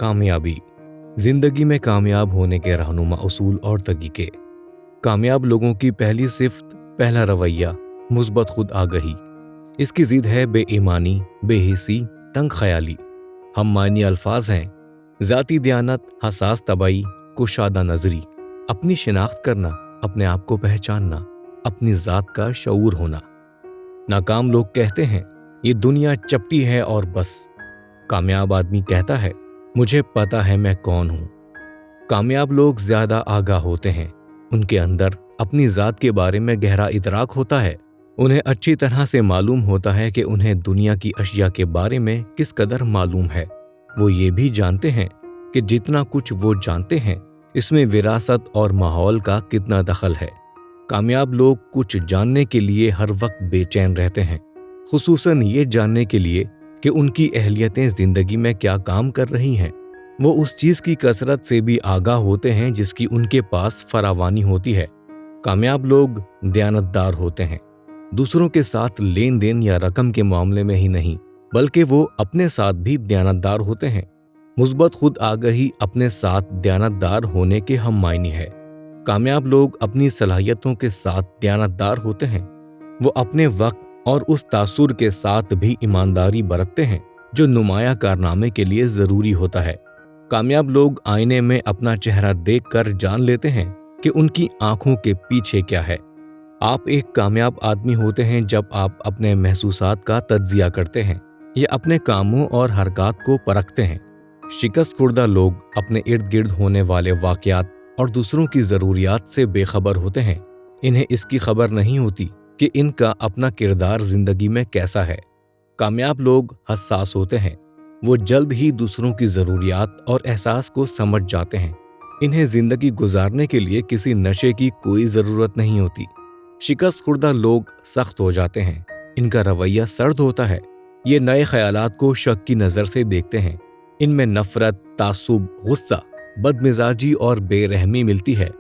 कामयाबी। जिंदगी में कामयाब होने के रहनुमा उसूल और तरीके। कामयाब लोगों की पहली सिफ्त, पहला रवैया, मुस्बत खुद आगही। इसकी जिद है बेईमानी, बेहिसी, तंग ख्याली। हम मायनी अल्फाज हैं: ज़ाती दियानत, हसास तबाई, कुशादा नजरी, अपनी शिनाख्त करना, अपने आप को पहचानना, अपनी ज़ात का शऊर होना। नाकाम लोग कहते हैं ये दुनिया चपटी है और बस। कामयाब आदमी कहता है मुझे पता है मैं कौन हूं। कामयाब लोग ज्यादा आगाह होते हैं। उनके अंदर अपनी ज़ात के बारे में गहरा इदराक होता है। उन्हें अच्छी तरह से मालूम होता है कि उन्हें दुनिया की अशिया के बारे में किस कदर मालूम है। वो ये भी जानते हैं कि जितना कुछ वो जानते हैं इसमें विरासत और माहौल का कितना दखल है। कामयाब लोग कुछ जानने के लिए हर वक्त बेचैन रहते हैं, खुसूसन ये जानने के लिए कि उनकी अहलियतें जिंदगी में क्या काम कर रही हैं। वो उस चीज की कसरत से भी आगाह होते हैं जिसकी उनके पास फरावानी होती है। कामयाब लोग दयानतदार होते हैं, दूसरों के साथ लेन देन या रकम के मामले में ही नहीं बल्कि वो अपने साथ भी दयानतदार होते हैं। मुस्बत खुद आगही अपने साथ दयानतदार होने के हम मायने है। कामयाब लोग अपनी सलाहियतों के साथ दयानतदार होते हैं। वो अपने वक्त और उस तासुर के साथ भी ईमानदारी बरतते हैं जो नुमाया कारनामे के लिए जरूरी होता है। कामयाब लोग आईने में अपना चेहरा देखकर जान लेते हैं कि उनकी आंखों के पीछे क्या है। आप एक कामयाब आदमी होते हैं जब आप अपने महसूसात का तज्जिया करते हैं या अपने कामों और हरकत को परखते हैं। शिकस्त खुर्दा लोग अपने इर्द गिर्द होने वाले वाकयात और दूसरों की ज़रूरियात से बेखबर होते हैं। इन्हें इसकी खबर नहीं होती कि इनका अपना किरदार जिंदगी में कैसा है। कामयाब लोग हसास होते हैं। वो जल्द ही दूसरों की ज़रूरियात और एहसास को समझ जाते हैं। इन्हें जिंदगी गुजारने के लिए किसी नशे की कोई ज़रूरत नहीं होती। शिकस्त खुर्दा लोग सख्त हो जाते हैं। इनका रवैया सर्द होता है। ये नए ख्यालात को शक की नज़र से देखते हैं। इनमें नफरत, तासुब, गुस्सा, बदमिजाजी और बेरहमी मिलती है।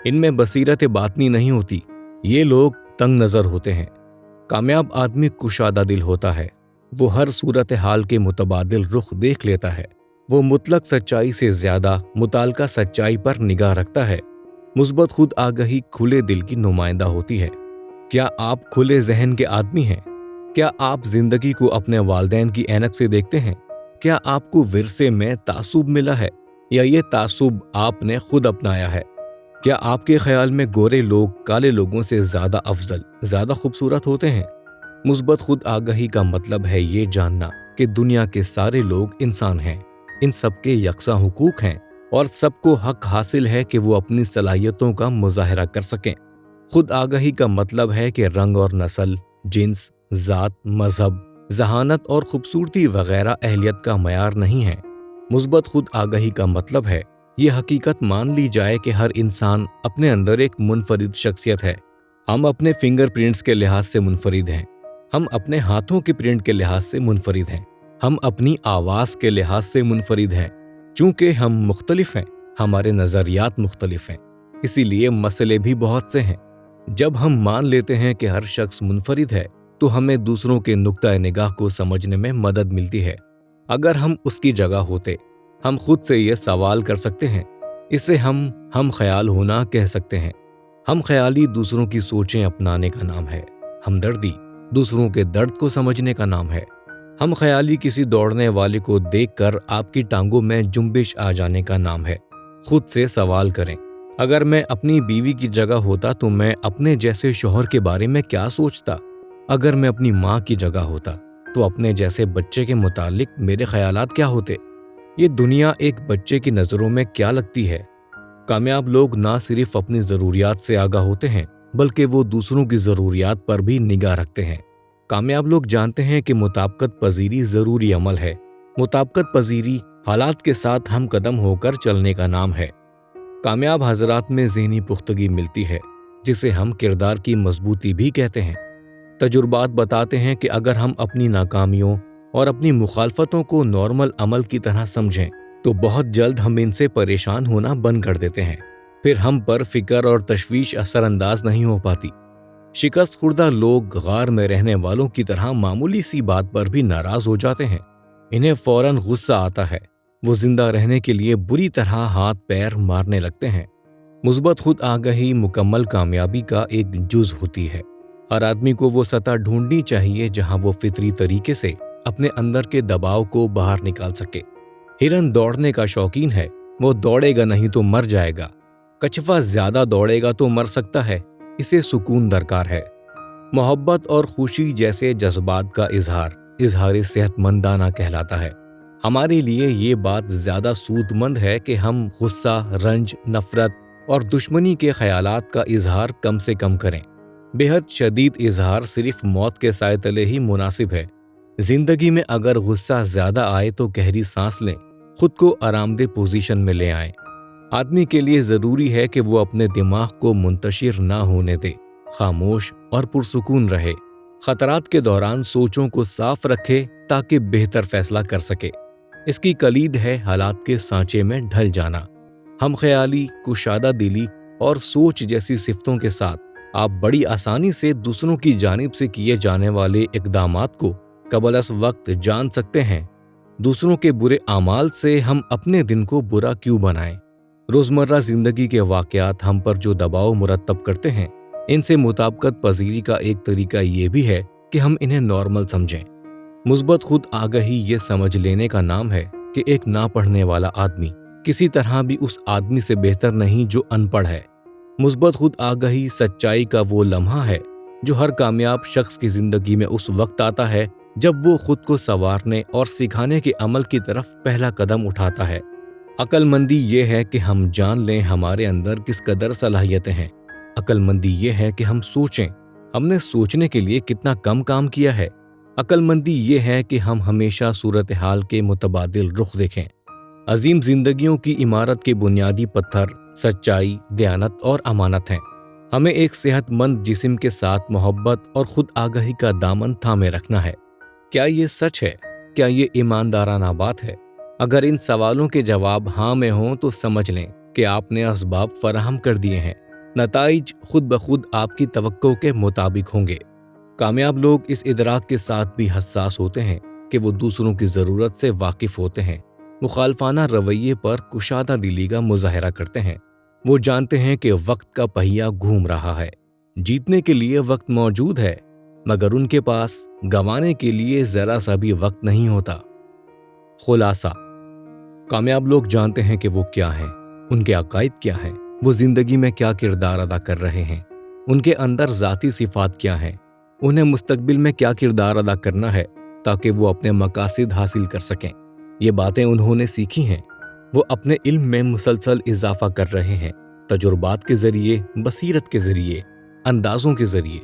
इनमें बसीरत बातनी नहीं होती। ये लोग तंग नज़र होते हैं। कामयाब आदमी कुशादा दिल होता है। वो हर सूरत हाल के मुतबादिल रुख देख लेता है। वो मुतलक सच्चाई से ज्यादा मुतालका सच्चाई पर निगाह रखता है। मुस्बत खुद आगही खुले दिल की नुमाइंदा होती है। क्या आप खुले जहन के आदमी हैं? क्या आप जिंदगी को अपने वालिदैन की ऐनक से देखते हैं? क्या आपको विरसे में तासुब मिला है या ये तासुब आपने खुद अपनाया है? क्या आपके ख्याल में गोरे लोग काले लोगों से ज्यादा अफजल, ज्यादा खूबसूरत होते हैं? मुस्बत खुद आगही का मतलब है ये जानना कि दुनिया के सारे लोग इंसान हैं, इन सबके यकसा हुकूक हैं और सबको हक हासिल है कि वो अपनी सलाहियतों का मुजाहरा कर सकें। खुद आगही का मतलब है कि रंग और नस्ल, जिन्स, जात, मजहब, जहानत और खूबसूरती वगैरह अहलियत का मयार नहीं है। मुस्बत खुद आगही का मतलब है ये हकीकत मान ली जाए कि हर इंसान अपने अंदर एक मुनफरिद शख्सियत है। हम अपने फिंगरप्रिंट्स के लिहाज से मुनफरिद हैं। हम अपने हाथों के प्रिंट के लिहाज से मुनफरिद हैं। हम अपनी आवाज़ के लिहाज से मुनफरिद हैं। चूंकि हम मुख्तलिफ हैं, हमारे नज़रियात मुख्तलिफ हैं, इसीलिए मसले भी बहुत से हैं। जब हम मान लेते हैं कि हर शख्स मुनफरिद है तो हमें दूसरों के नुक्ता निगाह को समझने में मदद मिलती है। अगर हम उसकी जगह होते, हम खुद से ये सवाल कर सकते हैं। इसे हम ख्याल होना कह सकते हैं। हम ख्याली दूसरों की सोचें अपनाने का नाम है। हमदर्दी दूसरों के दर्द को समझने का नाम है। हम ख्याली किसी दौड़ने वाले को देखकर आपकी टांगों में जुम्बिश आ जाने का नाम है। खुद से सवाल करें, अगर मैं अपनी बीवी की जगह होता तो मैं अपने जैसे शौहर के बारे में क्या सोचता? अगर मैं अपनी माँ की जगह होता तो अपने जैसे बच्चे के मुतालिक मेरे ख्यालात क्या होते? ये दुनिया एक बच्चे की नज़रों में क्या लगती है? कामयाब लोग ना सिर्फ अपनी ज़रूरियात से आगाह होते हैं बल्कि वो दूसरों की ज़रूरियात पर भी निगाह रखते हैं। कामयाब लोग जानते हैं कि मुताबकत पजीरी ज़रूरी अमल है। मुताबकत पजीरी हालात के साथ हम कदम होकर चलने का नाम है। कामयाब हजरात में ज़हनी पुख्तगी मिलती है जिसे हम किरदार की मजबूती भी कहते हैं। तजुर्बात बताते हैं कि अगर हम अपनी नाकामियों और अपनी मुखालफतों को नॉर्मल अमल की तरह समझें तो बहुत जल्द हम इनसे परेशान होना बंद कर देते हैं। फिर हम पर फिक्र और तशवीश असरअंदाज नहीं हो पाती। शिकस्त खुर्दा लोग गार में रहने वालों की तरह मामूली सी बात पर भी नाराज हो जाते हैं। इन्हें फौरन गुस्सा आता है। وہ زندہ رہنے کے لیے بری طرح ہاتھ پیر مارنے لگتے ہیں۔ مثبت خود آگہی مکمل کامیابی کا ایک جز ہوتی ہے۔ ہر آدمی کو وہ سطح ڈھونڈنی چاہیے جہاں وہ فطری طریقے سے اپنے اندر کے دباؤ کو باہر نکال سکے۔ ہرن دوڑنے کا شوقین ہے، وہ دوڑے گا نہیں تو مر جائے گا۔ کچھوا زیادہ دوڑے گا تو مر سکتا ہے، اسے سکون درکار ہے۔ محبت اور خوشی جیسے جذبات کا اظہار صحت مندانہ کہلاتا ہے۔ ہمارے لیے یہ بات زیادہ سود مند ہے کہ ہم غصہ، رنج، نفرت اور دشمنی کے خیالات کا اظہار کم سے کم کریں۔ بے حد شدید اظہار صرف موت کے سائے تلے ہی مناسب ہے۔ زندگی میں اگر غصہ زیادہ آئے تو گہری سانس لیں، خود کو آرام دہ پوزیشن میں لے آئیں۔ آدمی کے لیے ضروری ہے کہ وہ اپنے دماغ کو منتشر نہ ہونے دے، خاموش اور پرسکون رہے۔ خطرات کے دوران سوچوں کو صاف رکھے تاکہ بہتر فیصلہ کر سکے۔ اس کی کلید ہے حالات کے سانچے میں ڈھل جانا۔ ہم خیالی، کشادہ دلی اور سوچ جیسی صفتوں کے ساتھ آپ بڑی آسانی سے دوسروں کی جانب سے کیے جانے والے اقدامات کو قبل از وقت جان سکتے ہیں۔ دوسروں کے برے اعمال سے ہم اپنے دن کو برا کیوں بنائیں؟ روزمرہ زندگی کے واقعات ہم پر جو دباؤ مرتب کرتے ہیں، ان سے مطابقت پذیری کا ایک طریقہ یہ بھی ہے کہ ہم انہیں نارمل سمجھیں۔ مثبت خود آگہی یہ سمجھ لینے کا نام ہے کہ ایک نہ پڑھنے والا آدمی کسی طرح بھی اس آدمی سے بہتر نہیں جو ان پڑھ ہے۔ مثبت خود آگہی سچائی کا وہ لمحہ ہے جو ہر کامیاب شخص کی زندگی میں اس وقت آتا ہے جب وہ خود کو سنوارنے اور سکھانے کے عمل کی طرف پہلا قدم اٹھاتا ہے۔ عقل مندی یہ ہے کہ ہم جان لیں ہمارے اندر کس قدر صلاحیتیں ہیں۔ عقل مندی یہ ہے کہ ہم سوچیں ہم نے سوچنے کے لیے کتنا کم کام کیا ہے۔ عقل مندی یہ ہے کہ ہم ہمیشہ صورتحال کے متبادل رخ دیکھیں۔ عظیم زندگیوں کی عمارت کے بنیادی پتھر سچائی، دیانت اور امانت ہیں۔ ہمیں ایک صحت مند جسم کے ساتھ محبت اور خود آگہی کا دامن تھامے رکھنا ہے۔ کیا یہ سچ ہے؟ کیا یہ ایماندارانہ بات ہے؟ اگر ان سوالوں کے جواب ہاں میں ہوں تو سمجھ لیں کہ آپ نے اسباب فراہم کر دیے ہیں۔ نتائج خود بخود آپ کی توقع کے مطابق ہوں گے۔ کامیاب لوگ اس ادراک کے ساتھ بھی حساس ہوتے ہیں کہ وہ دوسروں کی ضرورت سے واقف ہوتے ہیں۔ مخالفانہ رویے پر کشادہ دلی کا مظاہرہ کرتے ہیں۔ وہ جانتے ہیں کہ وقت کا پہیہ گھوم رہا ہے، جیتنے کے لیے وقت موجود ہے، مگر ان کے پاس گنوانے کے لیے ذرا سا بھی وقت نہیں ہوتا۔ خلاصہ: کامیاب لوگ جانتے ہیں کہ وہ کیا ہیں، ان کے عقائد کیا ہیں، وہ زندگی میں کیا کردار ادا کر رہے ہیں، ان کے اندر ذاتی صفات کیا ہیں، انہیں مستقبل میں کیا کردار ادا کرنا ہے تاکہ وہ اپنے مقاصد حاصل کر سکیں۔ یہ باتیں انہوں نے سیکھی ہیں۔ وہ اپنے علم میں مسلسل اضافہ کر رہے ہیں، تجربات کے ذریعے، بصیرت کے ذریعے، اندازوں کے ذریعے۔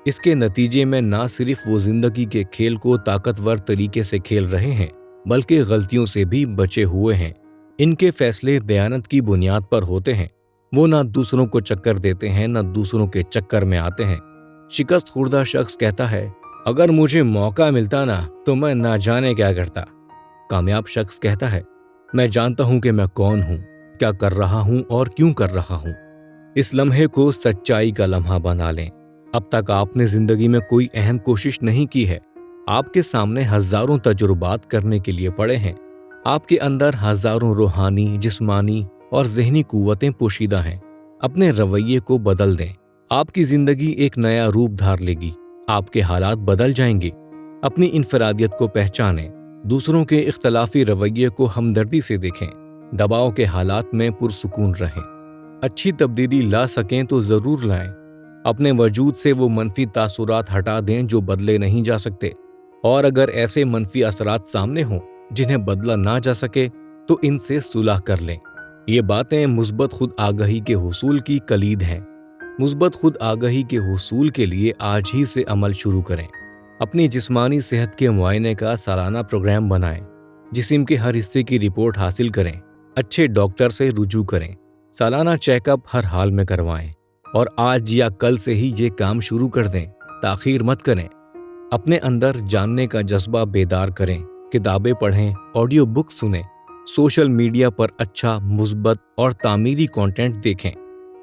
اس کے نتیجے میں نہ صرف وہ زندگی کے کھیل کو طاقتور طریقے سے کھیل رہے ہیں بلکہ غلطیوں سے بھی بچے ہوئے ہیں۔ ان کے فیصلے دیانت کی بنیاد پر ہوتے ہیں۔ وہ نہ دوسروں کو چکر دیتے ہیں نہ دوسروں کے چکر میں آتے ہیں۔ شکست خوردہ شخص کہتا ہے، اگر مجھے موقع ملتا نا تو میں نہ جانے کیا کرتا۔ کامیاب شخص کہتا ہے، میں جانتا ہوں کہ میں کون ہوں، کیا کر رہا ہوں اور کیوں کر رہا ہوں۔ اس لمحے کو سچائی کا لمحہ بنا لیں۔ اب تک آپ نے زندگی میں کوئی اہم کوشش نہیں کی ہے۔ آپ کے سامنے ہزاروں تجربات کرنے کے لیے پڑے ہیں۔ آپ کے اندر ہزاروں روحانی، جسمانی اور ذہنی قوتیں پوشیدہ ہیں۔ اپنے رویے کو بدل دیں۔ آپ کی زندگی ایک نیا روپ دھار لے گی۔ آپ کے حالات بدل جائیں گے۔ اپنی انفرادیت کو پہچانیں۔ دوسروں کے اختلافی رویے کو ہمدردی سے دیکھیں۔ دباؤ کے حالات میں پرسکون رہیں۔ اچھی تبدیلی لا سکیں تو ضرور لائیں۔ اپنے وجود سے وہ منفی تاثرات ہٹا دیں جو بدلے نہیں جا سکتے، اور اگر ایسے منفی اثرات سامنے ہوں جنہیں بدلا نہ جا سکے تو ان سے صلح کر لیں۔ یہ باتیں مثبت خود آگہی کے حصول کی کلید ہیں۔ مثبت خود آگہی کے حصول کے لیے آج ہی سے عمل شروع کریں۔ اپنی جسمانی صحت کے معائنے کا سالانہ پروگرام بنائیں۔ جسم کے ہر حصے کی رپورٹ حاصل کریں۔ اچھے ڈاکٹر سے رجوع کریں۔ سالانہ چیک اپ ہر حال میں کروائیں، اور آج یا کل سے ہی یہ کام شروع کر دیں۔ تاخیر مت کریں۔ اپنے اندر جاننے کا جذبہ بیدار کریں۔ کتابیں پڑھیں، آڈیو بک سنیں، سوشل میڈیا پر اچھا، مثبت اور تعمیری کنٹینٹ دیکھیں۔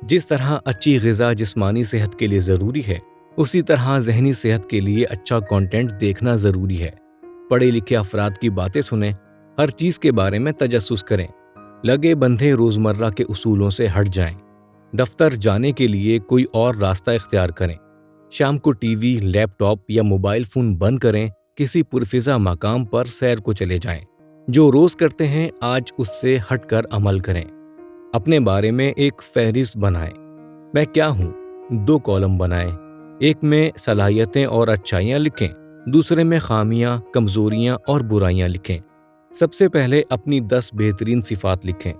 جس طرح اچھی غذا جسمانی صحت کے لیے ضروری ہے، اسی طرح ذہنی صحت کے لیے اچھا کنٹینٹ دیکھنا ضروری ہے۔ پڑھے لکھے افراد کی باتیں سنیں۔ हर चीज के बारे में तजस्सुस करें। लगे बंधे रोजमर्रा के उसूलों से हट जाएं। दफ्तर जाने के लिए कोई और रास्ता इख्तियार करें। शाम को टीवी, लैपटॉप या मोबाइल फोन बंद करें। किसी पुरफिजा मकाम पर सैर को चले जाएं। जो रोज करते हैं आज उससे हटकर अमल करें। अपने बारे में एक फहरिस्त बनाएं। मैं क्या हूँ? 2 कॉलम बनाएं। एक में सलाहियतें और अच्छाइयाँ लिखें, दूसरे में खामियां, कमजोरियां और बुराइयां लिखें। सबसे पहले अपनी 10 बेहतरीन सिफात लिखें,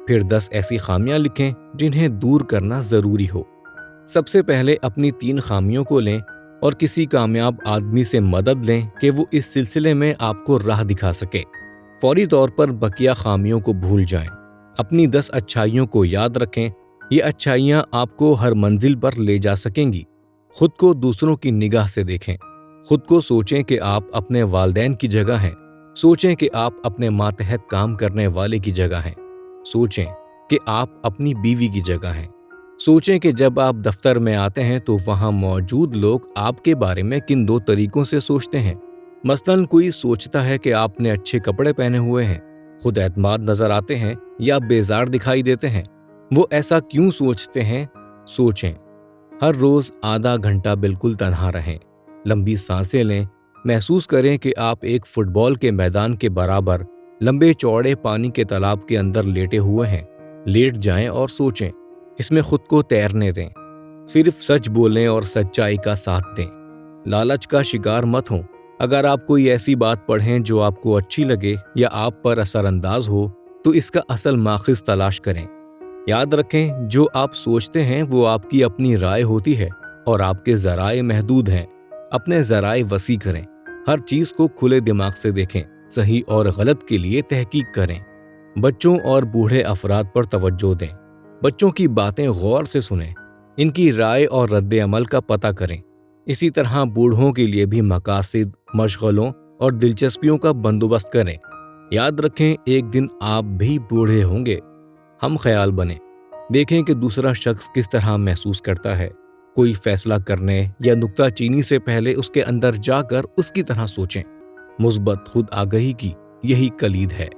फिर 10 ऐसी खामियां लिखें जिन्हें दूर करना जरूरी हो। सबसे पहले अपनी 3 खामियों को लें और किसी कामयाब आदमी से मदद लें कि वो इस सिलसिले में आपको राह दिखा सके। फौरी तौर पर बकिया खामियों को भूल जाएं। अपनी 10 अच्छाइयों को याद रखें। ये अच्छाइयाँ आपको हर मंजिल पर ले जा सकेंगी। खुद को दूसरों की निगाह से देखें। खुद को सोचें कि आप अपने वालिदैन की जगह हैं। सोचें कि आप अपने मातहत काम करने वाले की जगह हैं। सोचें कि आप अपनी बीवी की जगह हैं। सोचें कि जब आप दफ्तर में आते हैं तो वहां मौजूद लोग आपके बारे में किन 2 तरीकों से सोचते हैं। मसलन कोई सोचता है कि आपने अच्छे कपड़े पहने हुए हैं, खुद एतमाद नजर आते हैं या बेजार दिखाई देते हैं। वो ऐसा क्यों सोचते हैं? सोचें। हर रोज आधा घंटा बिल्कुल तन्हा रहें। लंबी सांसें लें। महसूस करें कि आप एक फुटबॉल के मैदान के बराबर लंबे चौड़े पानी के तालाब के अंदर लेटे हुए हैं। लेट जाएं और सोचें। इसमें खुद को तैरने दें। सिर्फ सच बोलें और सच्चाई का साथ दें। लालच का शिकार मत हों। अगर आप कोई ऐसी बात पढ़ें जो आपको अच्छी लगे या आप पर असरअंदाज हो तो इसका असल माखिज तलाश करें। याद रखें, जो आप सोचते हैं वो आपकी अपनी राय होती है और आपके ज़राए महदूद हैं। अपने ज़राए वसी करें। हर चीज़ को खुले दिमाग से देखें। सही और गलत के लिए तहकीक करें। बच्चों और बूढ़े अफराद पर तवज्जो दें। बच्चों की बातें गौर से सुनें। इनकी राय और रद्द अमल का पता करें। इसी तरह बूढ़ों के लिए भी मकासद, मशगलों और दिलचस्पियों का बंदोबस्त करें। याद रखें, एक दिन आप भी बूढ़े होंगे। हम ख्याल बने। देखें कि दूसरा शख्स किस तरह महसूस करता है। कोई फैसला करने या नुक्ताचीनी से पहले उसके अंदर जाकर उसकी तरह सोचें। मुस्बत खुद आगाही की यही कलीद है।